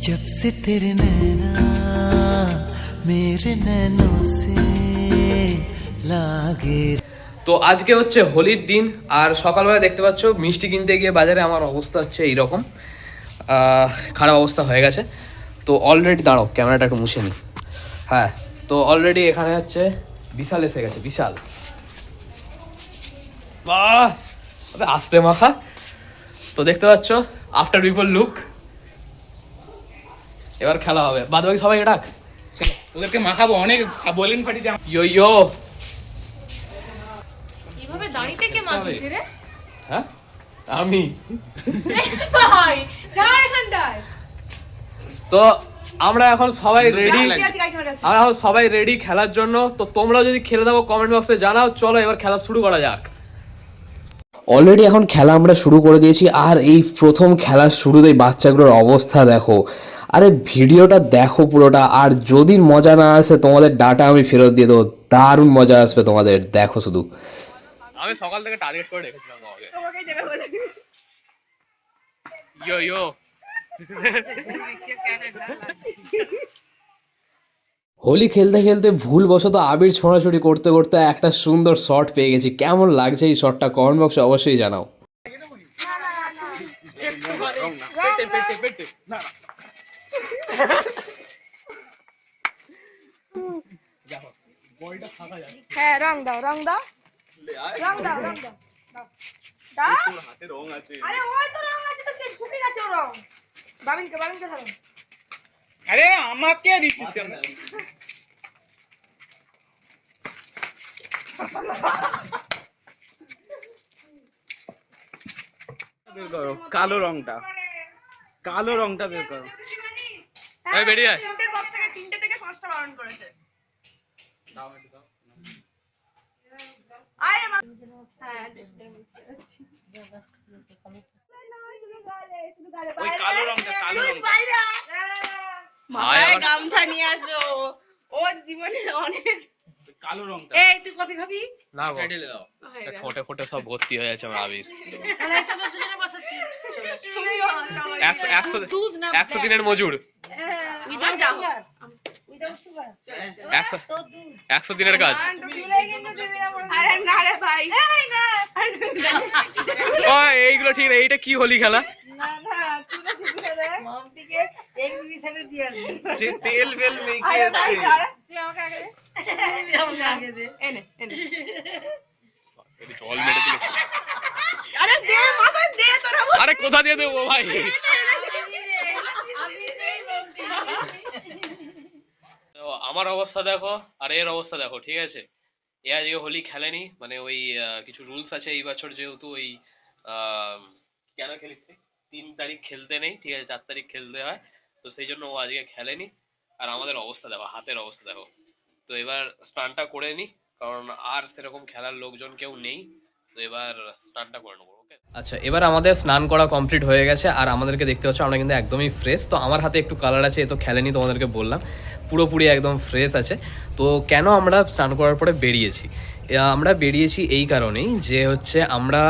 जब से तेरे नैना मेरे नैनों से लागे। তো আজকে হচ্ছে হোলির দিন আর সকালবেলা দেখতে পাচ্ছ মিষ্টি কিনতে গিয়ে বাজারে আমার অবস্থা হচ্ছে এইরকম, খারাপ অবস্থা হয়ে গেছে। তো অলরেডি দাঁড়াও ক্যামেরাটা একটু মুছে নিই। হ্যাঁ, তো অলরেডি এখানে হচ্ছে বিশাল এসে গেছে, বিশাল। বাহ, আস্তে মাখা। তো দেখতে পাচ্ছ আফটার বিফোর লুক। এবার খেলা হবে, বাদ বাকি সবাই ডাক, ওদেরকে মাখাবো অনেক বলেন পার্টি। ইয়ো ইয়ো। এভাবে দাঁড়িয়ে থেকে মাখছিস রে? হ্যাঁ আমি ভাই যা এখানটায়। তো আমরা এখন সবাই রেডি, আমরা এখন সবাই রেডি খেলার জন্য। তো তোমরা যদি খেলে দাও কমেন্ট বক্সে জানাও। চলো এবার খেলা শুরু করা যাক। অলরেডি এখন খেলা আমরা শুরু করে দিয়েছি। আর এই প্রথম খেলার শুরুতেই বাচ্চাগুলোর অবস্থা দেখো। আরে ভিডিওটা দেখো পুরোটা, আর যদি মজা না আসে তোমাদের ডাটা আমি ফেরত দিয়ে দেবো। দারুণ মজা আসবে তোমাদের, দেখো শুধু। আমি সকাল থেকে টার্গেট করে রেখেছিলাম তোমাকেই দেবে বলে। ইয়ো ইয়ো। হোলি খেলতে খেলতে ভুলবশত আবির ছোঁড়াছুড়ি করতে করতে একটা সুন্দর শট পেয়ে গেছি। কেমন লাগছে এই শটটা কমেন্ট বক্সে অবশ্যই জানাও। হ্যাঁ, রং দাও, রং দাও, রং দাও, রং দাও, দাও। হাতে রং আছে। আরে ওই তো রং আছে, তো কে শুকিয়ে গেছে ও রং। বাবিনকে ধরো। আরে আমাকে দিচ্ছিস কেন? বের করো কালো রংটা, কালো রংটা বের করো। এই বেরিয়ে আয়। তিনটে বক্স থেকে 3টে থেকে 5টা বারণ করেছে। দাও এটা দাও। আরে হ্যাঁ দেখতে পাচ্ছি। ওই কালো রংটা, কালো রংটা। মাথায় গামছা নিয়ে আসো, ওর জীবনে অনেক। কালো রংটা। এই তুই কফি খাবি? না গো, ঢেলে দাও। ফোটে ফোটে সব ভর্তি হয়ে আছে আমার আবির। তাহলে তো দুজনে বসাচ্ছি। তুমিও 100 দিনের মজুর। Without sugar. Without sugar. 100 দিনের কাজ। আরে না রে ভাই, এই না। ও এইগুলো ঠিক না। এইটা কি হোলি খেলা? না না, তুই না কিছু রে। মামটিকে এক্সিবিশনে দিয়ে আসবি। সে তেল বেল মেখে আরে আছে। ভাই, তুই আমাকে আগে দে। আমাকে আগে দে। এনে। জল মেরে দিল। আরে দে, মাথায় দে তোরা। আরে কোথা দিয়ে দেবো ভাই? তো আমার অবস্থা দেখো আর এর অবস্থা দেখো, ঠিক আছে? এ আজকে হোলি খেলেনি, মানে ওই কিছু রুলস আছে এই বছর, যেহেতু ওই কেন খেলিস 3 তারিখ খেলতে নেই, ঠিক আছে, 4 তারিখ খেলতে হয়। তো সেই জন্য ও আজকে খেলেনি। আর আমাদের অবস্থা দেখো, হাতের অবস্থা দেখো। তো এবার স্নানটা করে নি, কারণ আর সেরকম খেলার লোকজন কেউ নেই। তো এবার স্নানটা করে নেবো। আচ্ছা, এবার আমাদের স্নান করা কমপ্লিট হয়ে গেছে। আর আমাদেরকে দেখতে পাচ্ছ আমরা কিন্তু একদমই ফ্রেশ। তো আমার হাতে একটু কালার আছে, এ তো খেলেনি, তোমাদেরকে বললাম পুরোপুরি একদম ফ্রেশ আছে। তো কেন আমরা স্নান করার পরে বেরিয়েছি? আমরা বেরিয়েছি এই কারণেই যে হচ্ছে আমরা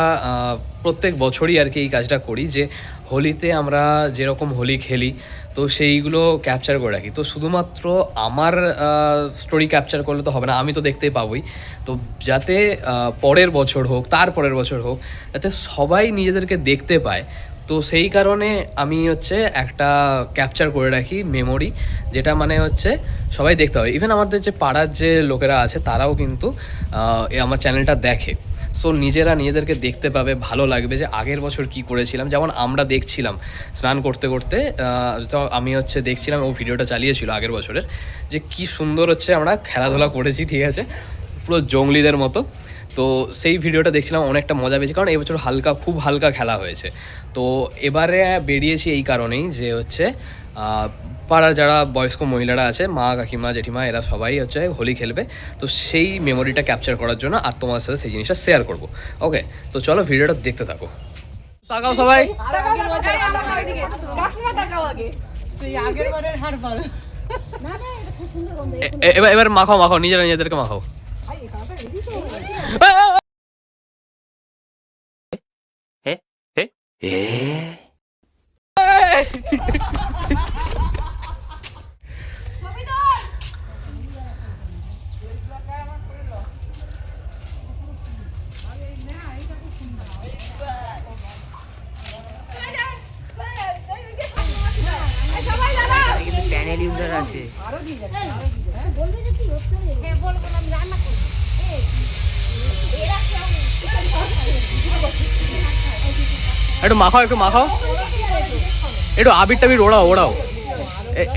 প্রত্যেক বছরই আর কি এই কাজটা করি, যে হোলিতে আমরা যেরকম হোলি খেলি তো সেইগুলো ক্যাপচার করে রাখি। তো শুধুমাত্র আমার স্টোরি ক্যাপচার করলে তো হবে না, আমি তো দেখতেই পাবোই। তো যাতে পরের বছর হোক, তার পরের বছর হোক, যাতে সবাই নিজেদেরকে দেখতে পায়, তো সেই কারণে আমি হচ্ছে একটা ক্যাপচার করে রাখি মেমোরি, যেটা মানে হচ্ছে সবাই দেখতে হবে। ইভেন আমাদের যে পাড়ার যে লোকেরা আছে তারাও কিন্তু আমার চ্যানেলটা দেখে। সো নিজেরা নিজেদেরকে দেখতে পাবে, ভালো লাগবে যে আগের বছর কি করেছিলাম। যেমন আমরা দেখছিলাম স্নান করতে করতে, তো আমি হচ্ছে দেখছিলাম, ও ভিডিওটা চালিয়েছিল আগের বছরের, যে কি সুন্দর হচ্ছে আমরা খেলাধুলা করেছি, ঠিক আছে, পুরো জঙ্গলিদের মতো। তো সেই ভিডিওটা দেখছিলাম, অনেকটা মজা পেয়েছি, কারণ এই বছর খুব হালকা খেলা হয়েছে। তো এবারে বেরিয়েছি এই কারণেই যে হচ্ছে পাড়ার যারা বয়স্ক মহিলারা আছে, মা কাকিমা জেঠিমা, এরা সবাই হচ্ছে হোলি খেলবে। তো সেই মেমোরিটা ক্যাপচার করার জন্য আর তোমার সাথে সেই জিনিসটা শেয়ার করব। ওকে, তো চলো ভিডিওটা দেখতে থাকো। তাকাও সবাই, এবার মাখাও নিজেরা নিজেদেরকে মাখাও। চ্যানেল ইউজার আছে। একটু মাখাও, একটু মাখাও, একটু আবির টাবির ওড়াও, ওড়াও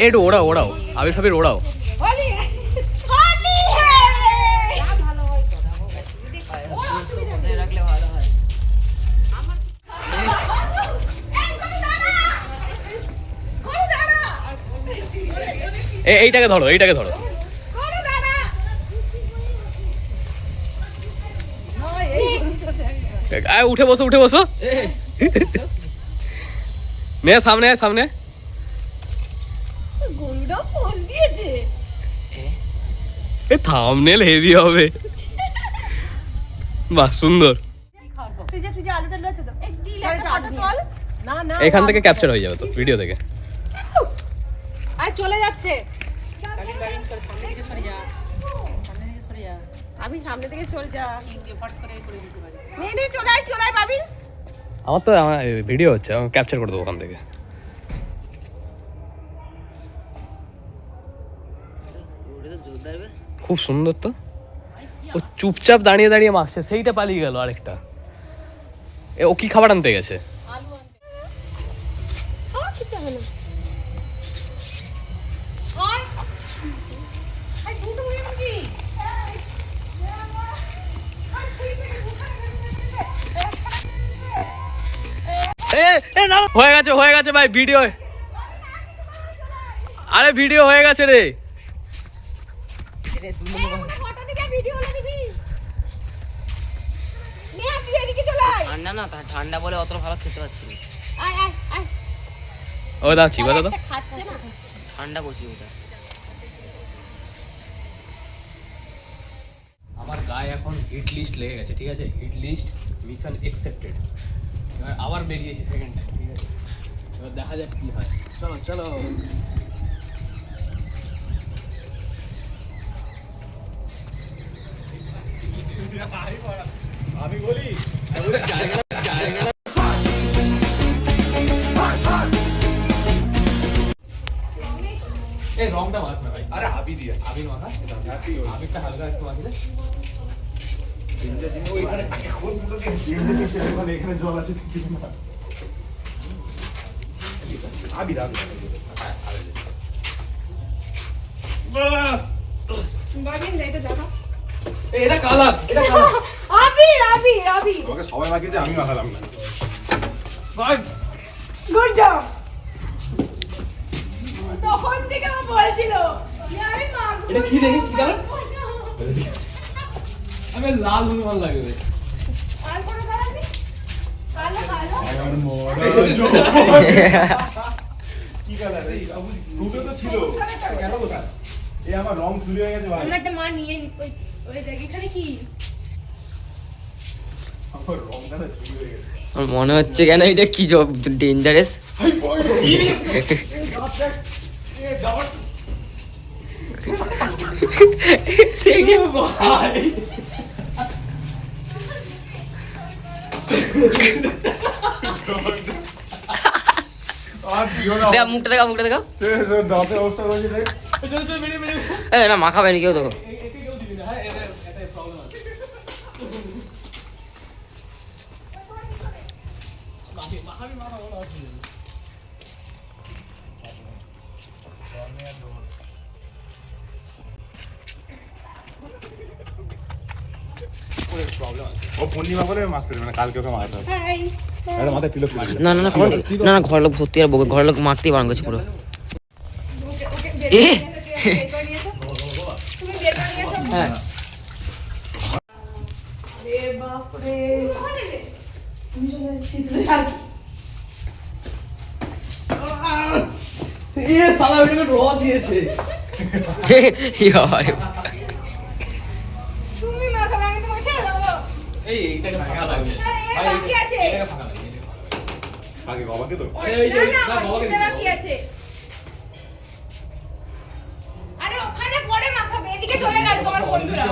একটু ওড়াও, ওড়াও আবির ফাবির ওড়াও। রাখলে ভালো হয়। এইটাকে ধরো, এইটাকে ধরো। উঠে বসো, উঠে বসো। নে সামনে, সামনে। এ থাম্বনেল হেভি হবে। বাহ, সুন্দর। এখান থেকে ক্যাপচার হয়ে যাবে তো ভিডিও থেকে। আর চলে যাচ্ছে। আমি সামনে থেকে সরে যা। চলে আয়, চলে আয় বাবি। আমার তো ভিডিও হচ্ছে, আমি ক্যাপচার করে দেবো ওখান থেকে। খুব সুন্দর তো। ও চুপচাপ দাঁড়িয়ে দাঁড়িয়ে মাখছে, সেইটা পালিয়ে গেল আরেকটা। ও কি খাবার আনতে গেছে? হয়ে গেছে, হয়ে গেছে ভাই ভিডিও। আরে ভিডিও হয়ে গেছে রে। ঠান্ডা না, ঠান্ডা বলে অত ভালো খেতে পারছি না। ও দা চিবা দাদা, ঠান্ডা করছি ওটা। আমার গায়ে এখন হিট লিস্ট লেগে গেছে, ঠিক আছে? Hit list mission accepted. এবার আবার বেরিয়েছি সেকেন্ড টাইম, ঠিক আছে? এবার দেখা যাক কি হয়। চলো চলো। আমি বলি এই রংটা মাছ না ভাই। আরে আবি দিয়া, আবির মাখা, আবিরটা হালকা একটু মাখি দে। এখানে জল আছে না। আবির আবির এটা কালার, এটা কালার। আবির আবির আবির ওকে সবাই মাখিয়েছে, আমি মাখালাম না। Good job. তখন থেকে আমার বলছিল আমি মাখবো। এটা কি দেখি, কি কালার? আমি লাল হলুদ লাগবে। আর কোনো কালার নেই? কালো কালো। কি কালার? এই সবুজ দুটো তো ছিল, গেল কোথায়? এই আমার রং চুরি হয়ে গেছে ভাই। আমারটা মা নিয়ে নি। ওই দেখ এখানে কি? আমার রংটা না চুরি হয়ে গেছে। আমার মনে হচ্ছে কেন এটা কি জব ডেঞ্জারাস। আর দিও না। দেখ মুখটা দেখাও, মুখটা দেখাও। দাঁতের অবস্থা করেছে দেখ। চল চল বেরিয়ে বেরিয়ে। এই না মাখাবে না কেউ তো। এতে কেউ দিবি না, হ্যাঁ? এটা প্রবলেম আছে। মাখাবি মাখা বলা আছে। ও পূর্ণিমা করে মাখতে দেবে না, কালকে ওকে মাখাতে হবে। একটা মাথায় তিলক করে দিলাম। না না না না না, ঘরের লোক সত্যি আর ঘরের লোক মারতেই বারণ করছে পুরো। এ তুমি বের করে নিয়ে এসো। হ্যাঁ রে বাপ রে। তুমি চলে এসেছিস তুই আর এ সালা ওটাকে র দিয়েছে। তুমি মাখাবে, আমি তোমাকে ছেড়ে দেবো। এইটাকে ফাঁকা লাগবে ভাই, বাকি আছে। এটাকে ফাঁকা লাগবে। আগে বাবাকে তো এই যে না, না বাবাকে ওখানে বাকি আছে। আরে ওখানে পরে মাখাবে, এদিকে চলে গেল তোমার বন্ধুরা।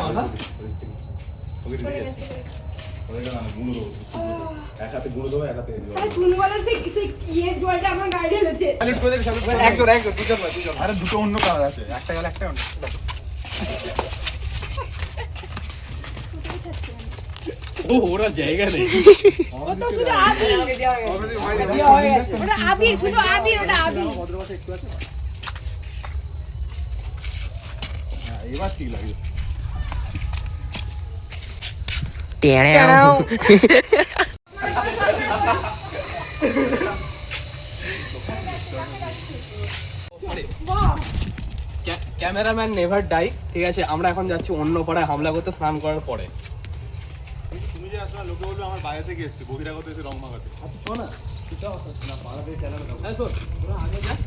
ওকে দিয়ে দিয়েছে। ওকে না গুঁড়ো দেবো। এক হাতে গুঁড়ো দেবো, এক হাতে জল। চুনওয়ালার সেই ইয়ের জলটা আমার গায়ে ঢেলেছে। আরে দুটো অন্য কালার আছে, একটা গেল একটা অন্য। ও ওরা জায়গা নেই। ও তো শুধু আবির। ওটা আবির, শুধু আবির, ওটা আবির। হ্যাঁ, এবার ঠিক লাগবে। ক্যামেরাম্যান নেভার ডাই, ঠিক আছে? আমরা এখন যাচ্ছি অন্য পাড়ায় হামলা করতে স্নান করার পরে। তুমি যে আসলে লোকে বলবে আমার বাইরে থেকে এসছে, বহিরাগত এসে রং মাখাতে।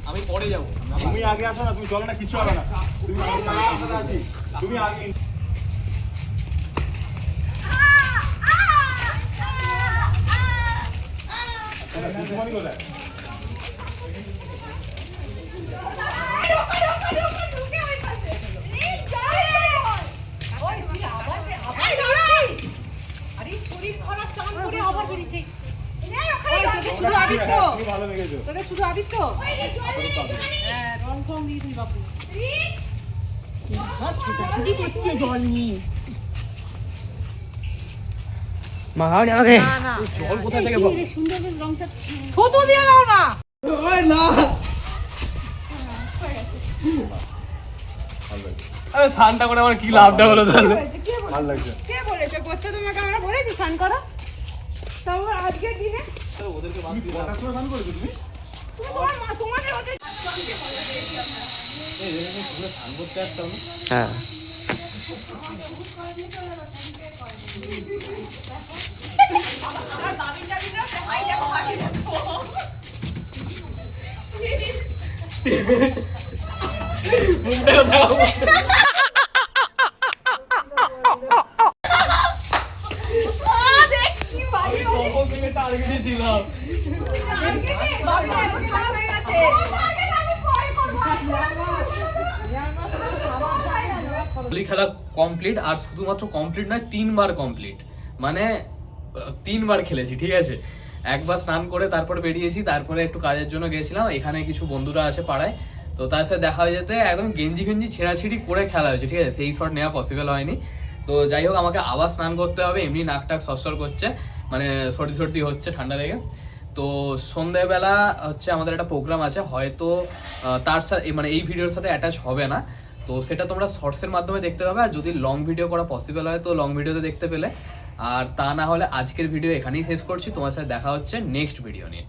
আমি পরে যাবো। তুমি আগে আসো না, তুমি চলো না, কিচ্ছু হবে না। তুমি আগে, তুমি আগে। মনি কোথায়? শুধু আবির তো? তুমি ভালো লেগেছো। তোদের শুধু আবির তো? হ্যাঁ, রং ফং দিয়ে দিই বাপু। সব ছুটাছুটি করছে জল নিয়ে। মাখাও না আমাকে। না না, জল কোথায় থেকে পাবো? সুন্দর বেশ রংটা থুতু দিয়ে দাও না। আরে স্নানটা করে আমার কি লাভটা হলো তাহলে? কে ভালো লাগছে। কে বলেছে করতে? তোমাকে আমরা বলেছি স্নান করো। তাও আজকের দিনে তুমি কটার সময় স্নান করেছো তুমি? তোমার মা তোমাদের ওদের হ্যাঁ হোলি খেলা কমপ্লিট, আর শুধুমাত্র কমপ্লিট নয়, 3বার কমপ্লিট, মানে 3বার খেলেছি, ঠিক আছে? একবার স্নান করে তারপরে বেরিয়েছি, তারপরে একটু কাজের জন্য গেছিলাম, এখানে কিছু বন্ধুরা আছে পাড়ায়, তো তার সাথে দেখা হয়ে যেতে একদম গেঞ্জি ফেঞ্জি ছেঁড়াছিড়ি করে খেলা হয়েছে, ঠিক আছে? সেই শট নেওয়া পসিবল হয়নি। তো যাই হোক, আমাকে আবার স্নান করতে হবে, এমনি নাক টাক সরসর করছে, মানে সর্দি সর্দি হচ্ছে ঠান্ডা লেগে। তো সন্ধ্যেবেলা হচ্ছে আমাদের একটা প্রোগ্রাম আছে, হয়তো তার সাথে মানে এই ভিডিওর সাথে অ্যাটাচ হবে না, তো সেটা তোমরা শর্টসের মাধ্যমে দেখতে পাবে, আর যদি লং ভিডিও করা পসিবল হয় তো লং ভিডিওতে দেখতে পেলে, আর তা না হলে আজকের ভিডিও এখানেই শেষ করছি। তোমার সাথে দেখা হচ্ছে নেক্সট ভিডিও নিয়ে।